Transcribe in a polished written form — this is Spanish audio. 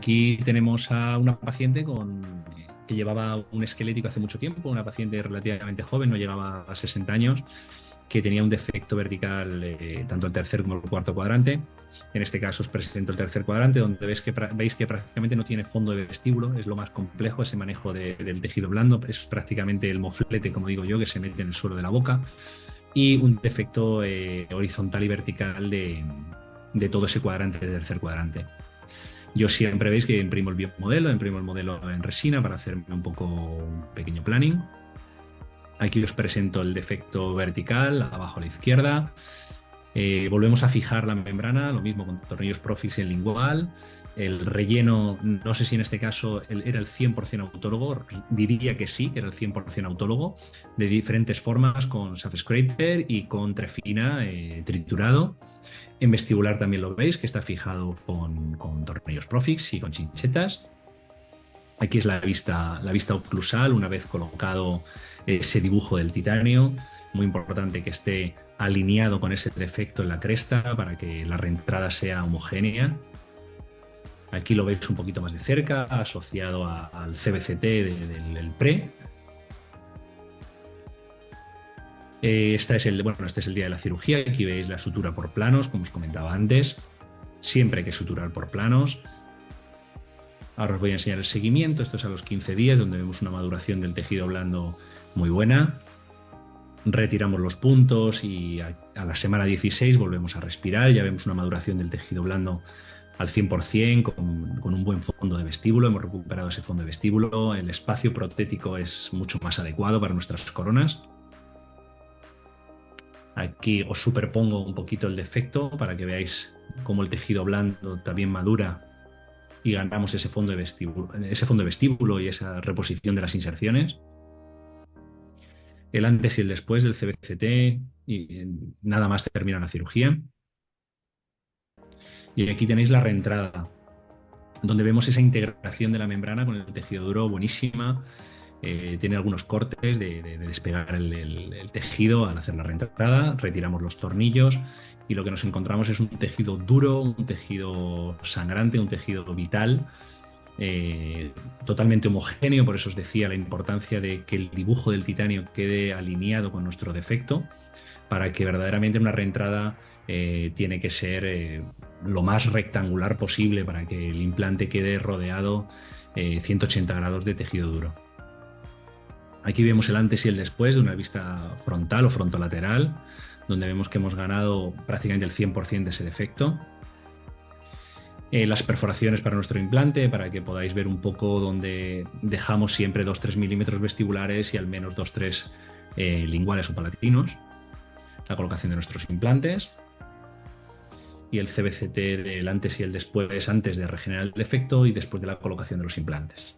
Aquí tenemos a una paciente que llevaba un esquelético hace mucho tiempo, una paciente relativamente joven, no llegaba a 60 años, que tenía un defecto vertical tanto el tercer como el cuarto cuadrante. En este caso os presento el tercer cuadrante, donde veis que prácticamente no tiene fondo de vestíbulo, es lo más complejo ese manejo del tejido blando, es prácticamente el moflete, como digo yo, que se mete en el suelo de la boca, y un defecto horizontal y vertical de todo ese cuadrante, de tercer cuadrante. Yo siempre veis que imprimo el biomodelo, imprimo el modelo en resina para hacerme un poco un pequeño planning. Aquí os presento el defecto vertical, abajo a la izquierda. Volvemos a fijar la membrana, lo mismo con tornillos Profix en lingual. El relleno, no sé si en este caso era el 100% autólogo, diría que sí, que era el 100% autólogo, de diferentes formas, con Surface Scraper y con trefina triturado. En vestibular también lo veis, que está fijado con tornillos Profix y con chinchetas. Aquí es la vista oclusal, una vez colocado ese dibujo del titanio. Muy importante que esté alineado con ese defecto en la cresta para que la reentrada sea homogénea. Aquí lo veis un poquito más de cerca, asociado al CBCT del PRE. Este es el día de la cirugía. Aquí veis la sutura por planos, como os comentaba antes. Siempre hay que suturar por planos. Ahora os voy a enseñar el seguimiento. Esto es a los 15 días, donde vemos una maduración del tejido blando muy buena. Retiramos los puntos y a la semana 16 volvemos a respirar. Ya vemos una maduración del tejido blando al 100%, con un buen fondo de vestíbulo. Hemos recuperado ese fondo de vestíbulo. El espacio protético es mucho más adecuado para nuestras coronas. Aquí os superpongo un poquito el defecto para que veáis cómo el tejido blando también madura y ganamos ese fondo de vestíbulo y esa reposición de las inserciones. El antes y el después del CBCT y nada más termina la cirugía. Y aquí tenéis la reentrada, donde vemos esa integración de la membrana con el tejido duro buenísima. Tiene algunos cortes de despegar el tejido al hacer la reentrada. Retiramos los tornillos y lo que nos encontramos es un tejido duro, un tejido sangrante, un tejido vital, totalmente homogéneo. Por eso os decía la importancia de que el dibujo del titanio quede alineado con nuestro defecto, para que verdaderamente una reentrada tiene que ser lo más rectangular posible para que el implante quede rodeado 180 grados de tejido duro. Aquí vemos el antes y el después de una vista frontal o frontolateral, donde vemos que hemos ganado prácticamente el 100% de ese defecto. Las perforaciones para nuestro implante, para que podáis ver un poco donde dejamos siempre 2-3 milímetros vestibulares y al menos 2-3 linguales o palatinos. La colocación de nuestros implantes y el CBCT del antes y el después, antes de regenerar el defecto y después de la colocación de los implantes.